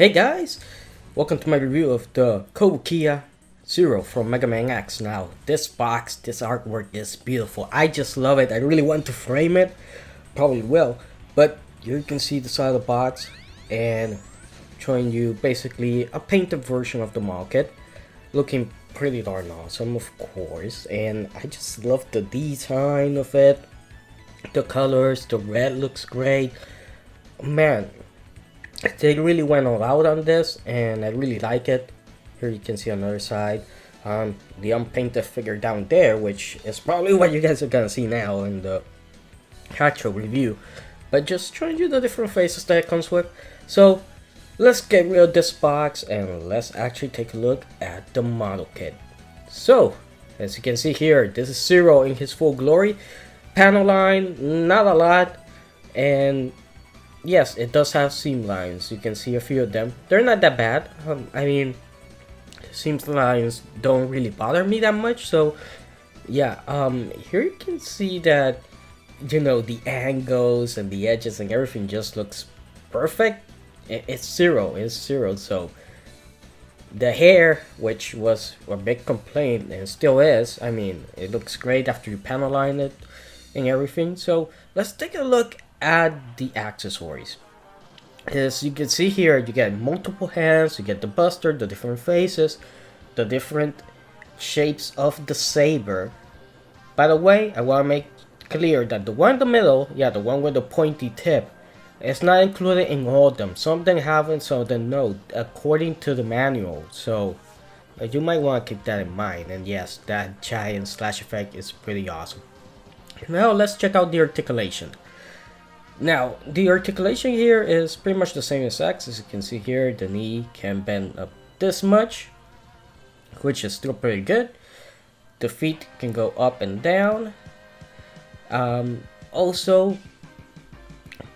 Hey guys, welcome to my review of the Kotobukiya Zero from Mega Man X. Now, this box, this artwork is beautiful. I just love it. I really want to frame it. Probably will. But you can see the side of the box and showing you basically a painted version of the market. Looking pretty darn awesome, of course. And I just love the design of it. The colors, the red looks great. Man, they really went all out on this and I really like it. Here you can see on the other side the unpainted figure down there, which is probably what you guys are gonna see now in the actual review, but just showing you the different faces that it comes with. So let's get rid of this box and let's actually take a look at the model kit. So as you can see here, this is Zero in his full glory. Panel line, not a lot, and yes, it does have seam lines. You can see a few of them. They're not that bad. I mean, seam lines don't really bother me that much. So, yeah. Here you can see that, you know, the angles and the edges and everything just looks perfect. It's Zero. It's Zero. So, the hair, which was a big complaint and still is. I mean, it looks great after you panel line it and everything. So, let's take a look at the accessories. As you can see here, you get multiple hands, you get the buster, the different faces, the different shapes of the saber. By the way, I want to make clear that the one in the middle, yeah, the one with the pointy tip, is not included in all of them. Some of them have it, some of them no, according to the manual. So you might want to keep that in mind. And yes, that giant slash effect is pretty awesome. Now let's check out the articulation. Now, the articulation here is pretty much the same as X. As you can see here, the knee can bend up this much, which is still pretty good. The feet can go up and down. Also,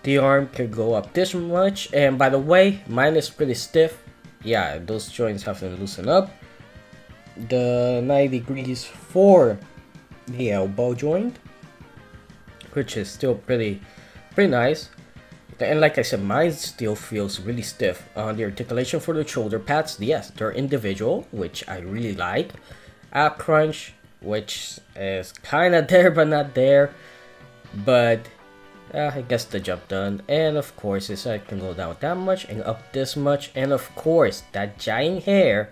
the arm can go up this much. And by the way, mine is pretty stiff. Yeah, those joints have to loosen up. The 90 degrees for the elbow joint, which is still pretty nice. And like I said, mine still feels really stiff. The articulation for the shoulder pads, yes, they're individual, which I really like. Ab crunch, which is kind of there but not there, but I guess the job done. And of course, this side can go down that much and up this much. And of course, that giant hair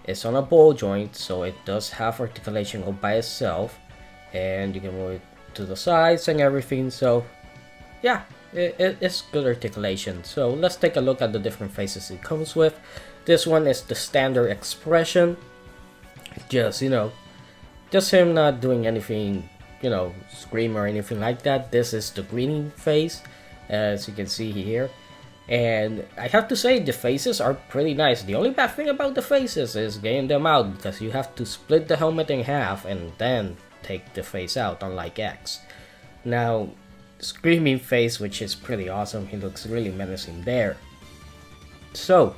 is on a ball joint, so it does have articulation all by itself, and you can move it to the sides and everything. So yeah, it's good articulation. So let's take a look at the different faces it comes with. This one is the standard expression. Just, you know, just him not doing anything, you know, scream or anything like that. This is the greeting face, as you can see here. And I have to say, the faces are pretty nice. The only bad thing about the faces is getting them out, because you have to split the helmet in half and then take the face out, unlike X. Now, screaming face, which is pretty awesome. He looks really menacing there. So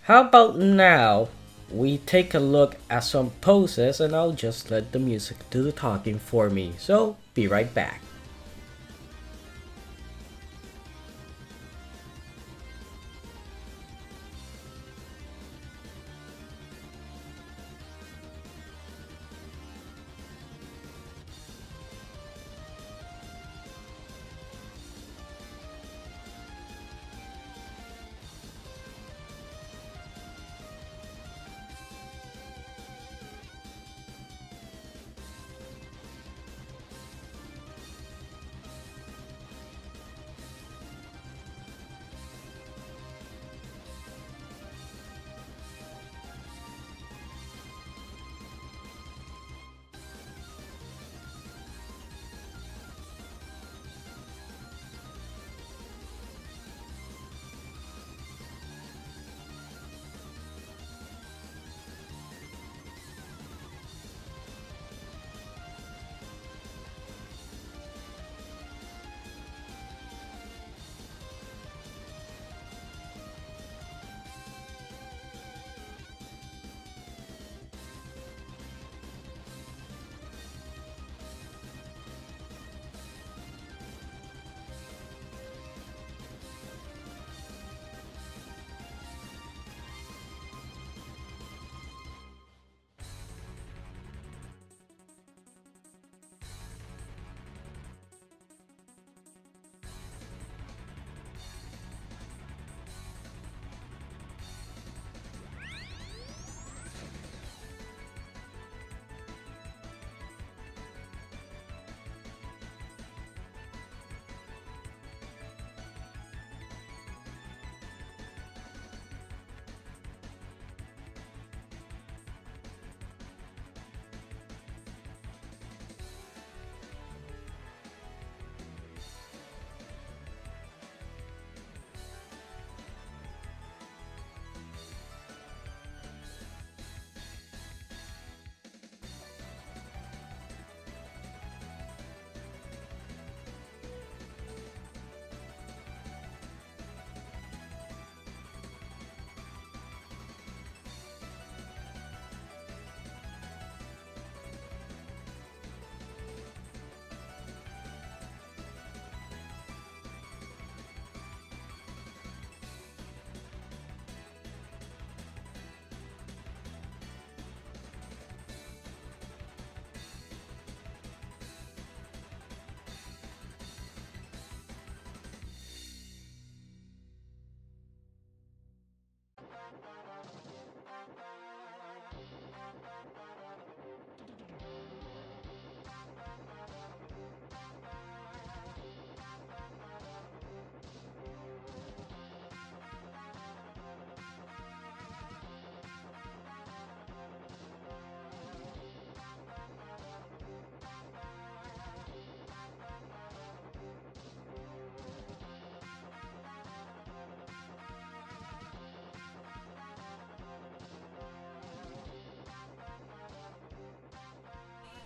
how about now we take a look at some poses, and I'll just let the music do the talking for me. So be right back.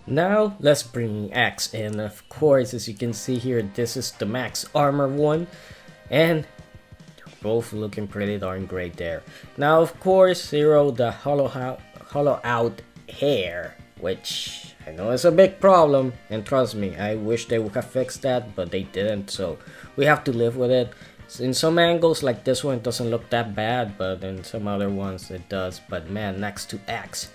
Now let's bring X in. Of course, as you can see here, this is the max armor one, and both looking pretty darn great there. Now of course, Zero, the hollow out hair, which I know is a big problem, and trust me, I wish they would have fixed that, but they didn't, so we have to live with it. In some angles like this one, it doesn't look that bad, but in some other ones it does. But man, next to X,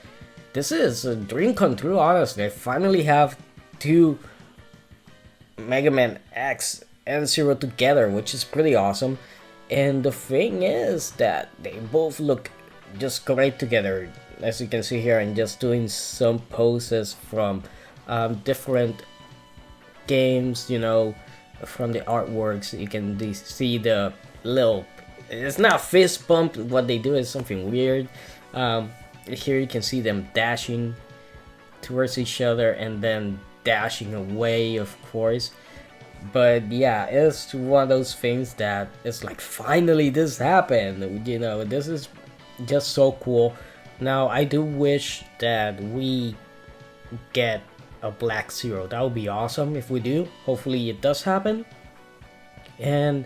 this is a dream come true, honestly. I finally have two Mega Man X and Zero together, which is pretty awesome. And the thing is that they both look just great together, as you can see here. And just doing some poses from different games, you know, from the artworks. You can see the little, it's not fist bump, what they do is something weird. Here you can see them dashing towards each other and then dashing away, of course. But yeah, it's one of those things that it's like, finally this happened, you know. This is just so cool. Now I do wish that we get a black Zero. That would be awesome if we do. Hopefully it does happen. And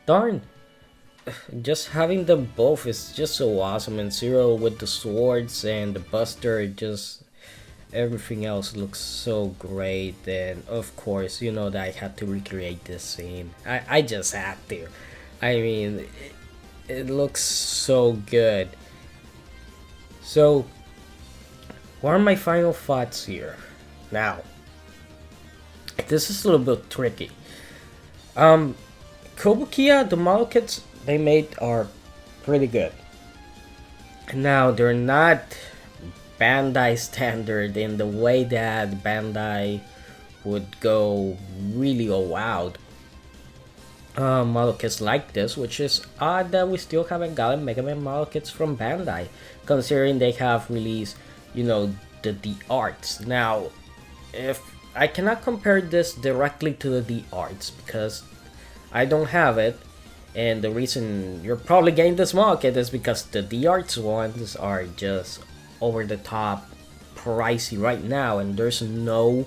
darn, just having them both is just so awesome. And Zero with the swords and the Buster, just everything else looks so great. And of course, you know that I had to recreate this scene. I just had to. I mean, it looks so good. So what are my final thoughts here? Now, this is a little bit tricky. Kotobukiya, the model kits they made are pretty good. Now, they're not Bandai standard in the way that Bandai would go really all out. Model kits like this, which is odd that we still haven't gotten Mega Man model kits from Bandai, considering they have released, you know, the arts. Now, if I cannot compare this directly to the arts because I don't have it, and the reason you're probably getting this model kit is because the arts ones are just over the top pricey right now, and there's no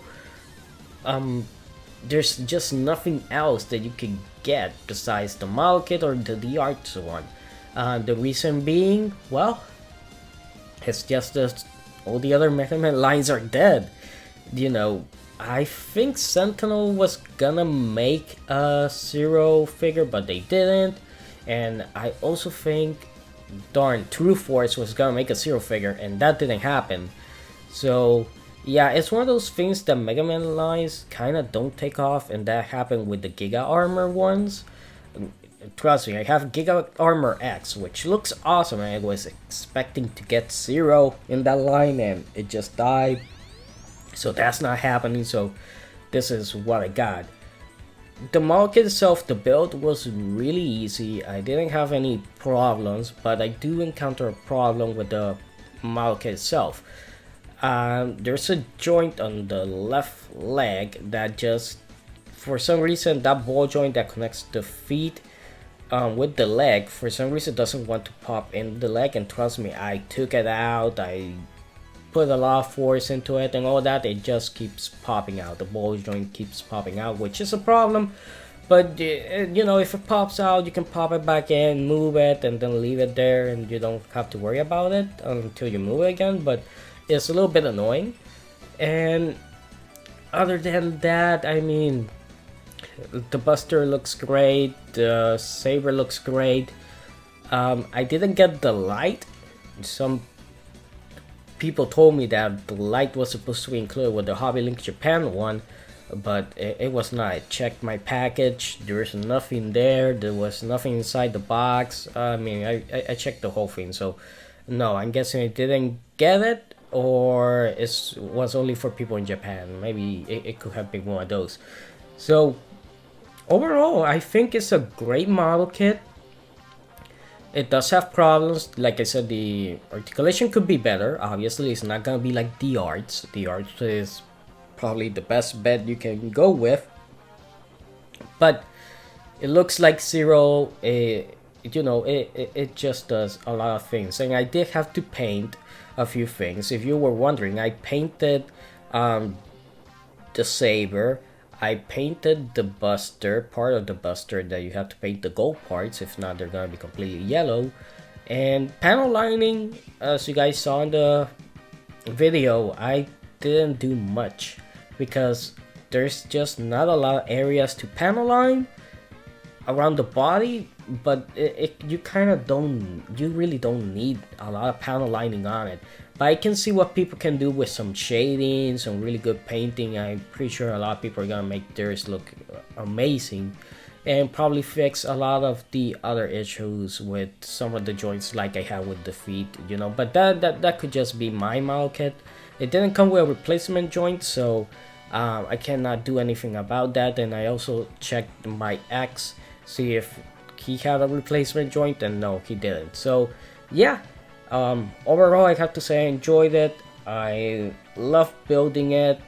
there's just nothing else that you can get besides the model kit or the arts one. The reason being, well, it's just that all the other Mega Man lines are dead. You know, I think Sentinel was gonna make a Zero figure, but they didn't. And I also think, darn, True Force was gonna make a Zero figure, and that didn't happen. So yeah, it's one of those things that Mega Man lines kinda don't take off, and that happened with the Giga Armor ones. Trust me, I have Giga Armor X, which looks awesome. I was expecting to get Zero in that line, and it just died. So that's not happening, so this is what I got. The model kit itself, the build was really easy. I didn't have any problems, but I do encounter a problem with the model kit itself. There's a joint on the left leg that just, for some reason, that ball joint that connects the feet with the leg, for some reason doesn't want to pop in the leg. And trust me, I took it out, I put a lot of force into it and all that, it just keeps popping out. The ball joint keeps popping out, which is a problem. But you know, if it pops out, you can pop it back in, move it, and then leave it there, and you don't have to worry about it until you move it again. But it's a little bit annoying. And other than that, I mean, the Buster looks great, the Saber looks great. I didn't get the light. Some people told me that the light was supposed to be included with the Hobby Link Japan one, but it was not. I checked my package, there was nothing there, there was nothing inside the box. I mean, I checked the whole thing, so no, I'm guessing I didn't get it, or it was only for people in Japan. Maybe it could have been one of those. So overall, I think it's a great model kit. It does have problems. Like I said, the articulation could be better. Obviously, it's not gonna be like the arts. The arts is probably the best bet you can go with. But it looks like Zero, you know, it just does a lot of things. And I did have to paint a few things. If you were wondering, I painted the saber. I painted the buster, part of the buster that you have to paint the gold parts, if not they're gonna be completely yellow. And panel lining, as you guys saw in the video, I didn't do much because there's just not a lot of areas to panel line around the body, but you really don't need a lot of panel lining on it. But I can see what people can do with some shading, some really good painting. I'm pretty sure a lot of people are gonna make theirs look amazing, and probably fix a lot of the other issues with some of the joints like I have with the feet, you know. But that could just be my model kit. It didn't come with a replacement joint, so I cannot do anything about that. And I also checked my ex, see if he had a replacement joint, and no, he didn't. So yeah, overall I have to say I enjoyed it. I loved building it.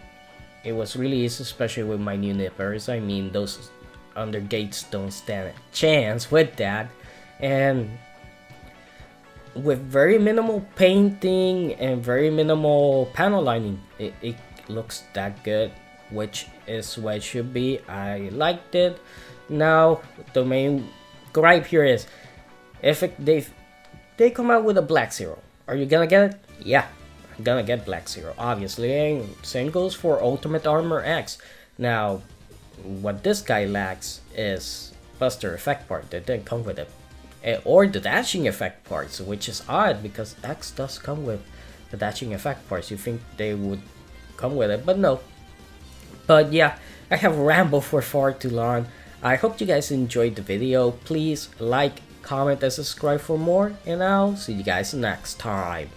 It was really easy, especially with my new nippers. I mean, those under gates don't stand a chance with that. And with very minimal painting and very minimal panel lining, it looks that good, which is what it should be. I liked it. Now the main gripe here is, if they come out with a Black Zero, are you gonna get it? Yeah, I'm gonna get Black Zero, obviously. And same goes for Ultimate Armor X. Now, what this guy lacks is Buster effect part that didn't come with it, or the dashing effect parts, which is odd because X does come with the dashing effect parts. You think they would come with it, but no. But yeah, I have rambled for far too long. I hope you guys enjoyed the video. Please like, comment, and subscribe for more, and I'll see you guys next time.